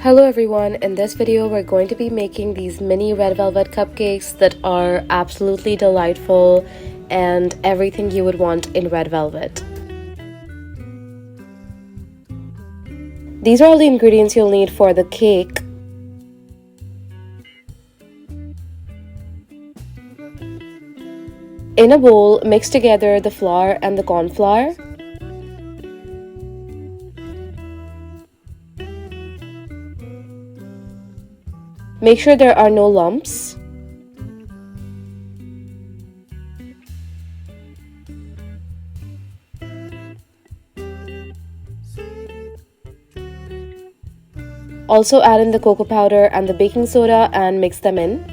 Hello everyone, in this video we're going to be making these mini red velvet cupcakes that are absolutely delightful and everything you would want in red velvet. These are all the ingredients you'll need for the cake. In a bowl, mix together the flour and the cornflour. Make sure there are no lumps. Also add in the cocoa powder and the baking soda and mix them in.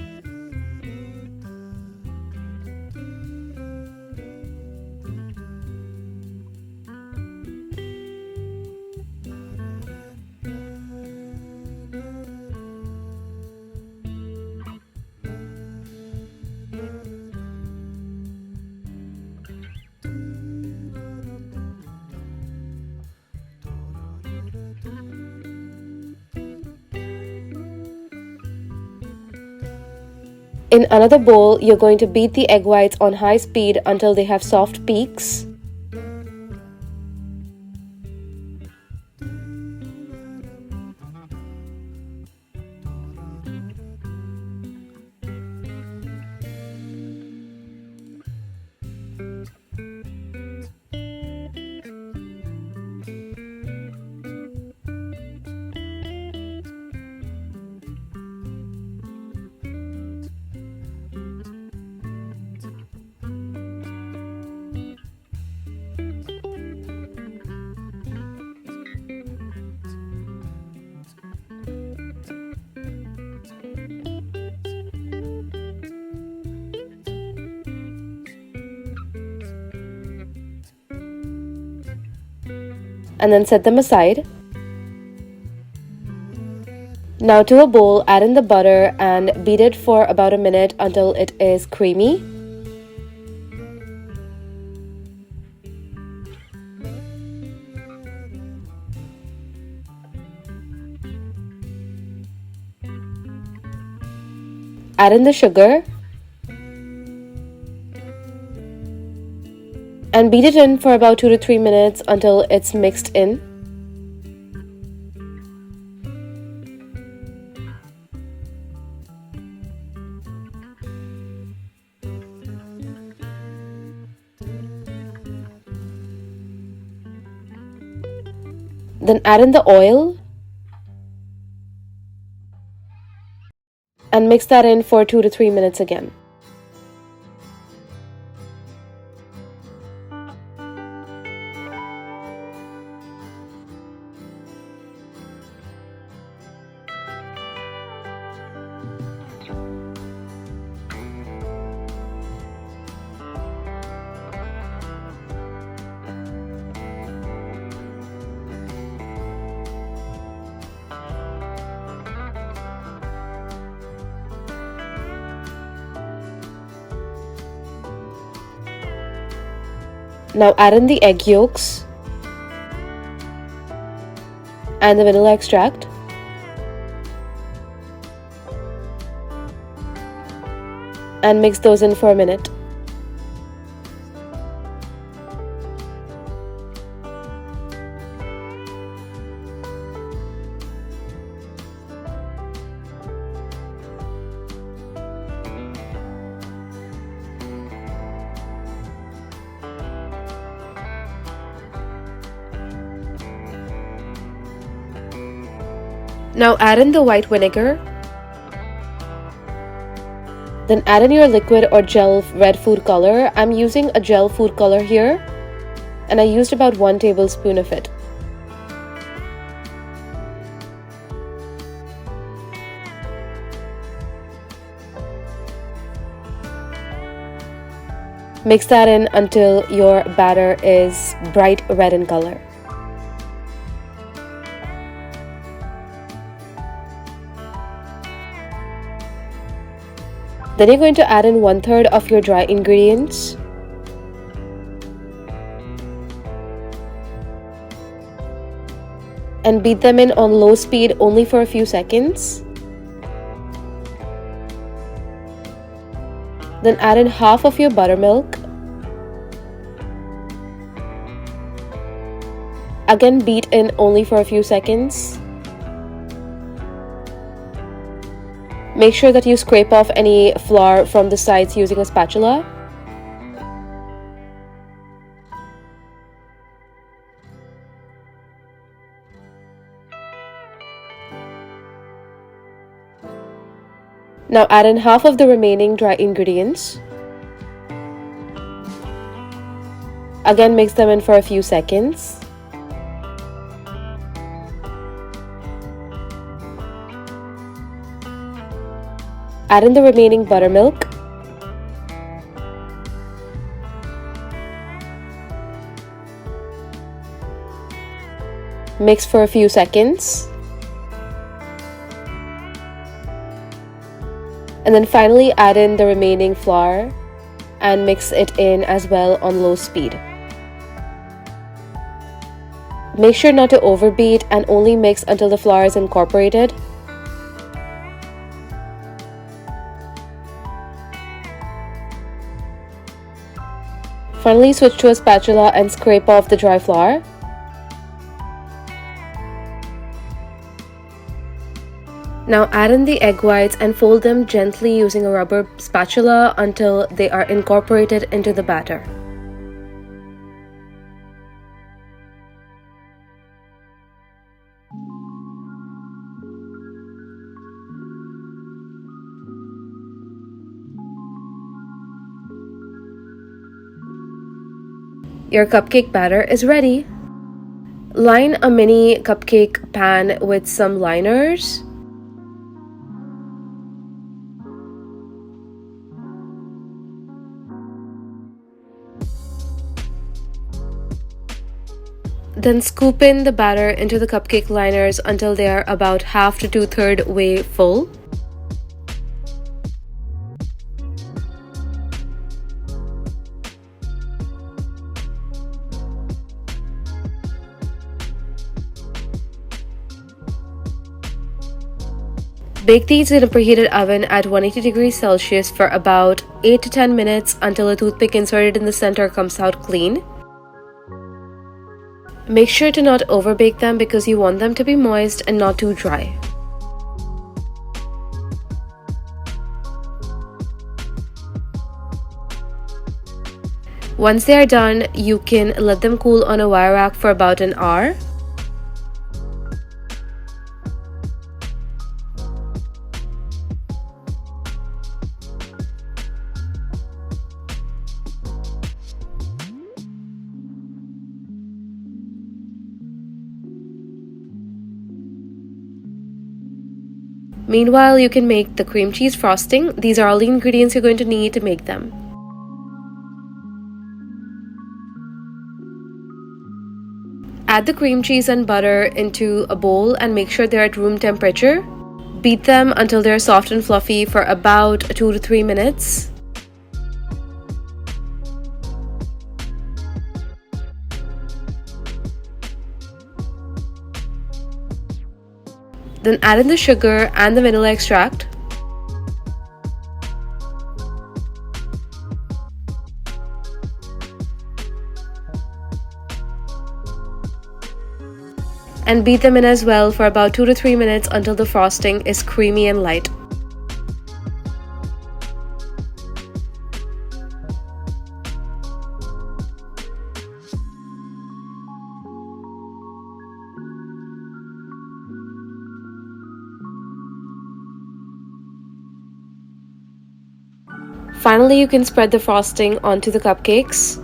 In another bowl, you're going to beat the egg whites on high speed until they have soft peaks. And then set them aside. Now to a bowl, add in the butter and beat it for about a minute until it is creamy. Add in the sugar and beat it in for about 2 to 3 minutes until it's mixed in. Then add in the oil and mix that in for 2 to 3 minutes again. Now add in the egg yolks and the vanilla extract. And mix those in for a minute. Now add in the white vinegar. Then add in your liquid or gel red food color. I'm using a gel food color here, and I used about 1 tablespoon of it. Mix that in until your batter is bright red in color. Then you're going to add in 1/3 of your dry ingredients. and beat them in on low speed only for a few seconds. Then add in half of your buttermilk. Again, beat in only for a few seconds. Make sure that you scrape off any flour from the sides using a spatula. Now add in half of the remaining dry ingredients. Again, mix them in for a few seconds. Add in the remaining buttermilk. Mix for a few seconds. And then finally add in the remaining flour and mix it in as well on low speed. Make sure not to overbeat and only mix until the flour is incorporated. Finally, switch to a spatula and scrape off the dry flour. Now add in the egg whites and fold them gently using a rubber spatula until they are incorporated into the batter. Your cupcake batter is ready. Line a mini cupcake pan with some liners. Then scoop in the batter into the cupcake liners until they are about half to 2/3 way full. Bake these in a preheated oven at 180 degrees Celsius for about 8 to 10 minutes until the toothpick inserted in the center comes out clean. Make sure to not overbake them because you want them to be moist and not too dry. Once they are done, you can let them cool on a wire rack for about an hour. Meanwhile, you can make the cream cheese frosting. These are all the ingredients you're going to need to make them. Add the cream cheese and butter into a bowl and make sure they're at room temperature. Beat them until they're soft and fluffy for about 2 to 3 minutes. Then add in the sugar and the vanilla extract. And beat them in as well for about 2 to 3 minutes until the frosting is creamy and light. Finally, you can spread the frosting onto the cupcakes.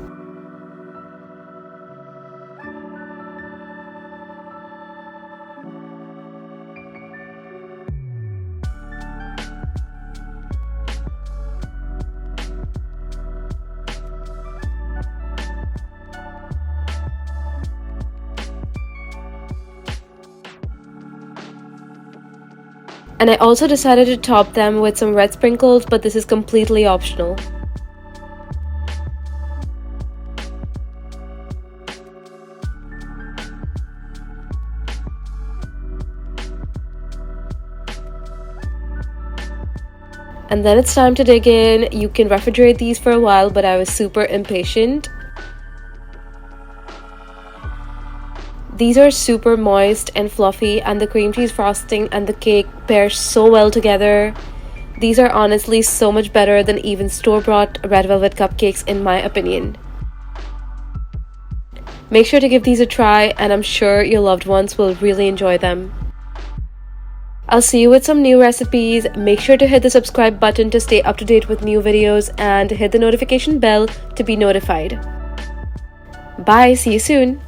And I also decided to top them with some red sprinkles, but this is completely optional. And then it's time to dig in. You can refrigerate these for a while, but I was super impatient. These are super moist and fluffy, and the cream cheese frosting and the cake pair so well together. These are honestly so much better than even store-bought red velvet cupcakes in my opinion. Make sure to give these a try, and I'm sure your loved ones will really enjoy them. I'll see you with some new recipes. Make sure to hit the subscribe button to stay up to date with new videos and hit the notification bell to be notified. Bye, see you soon.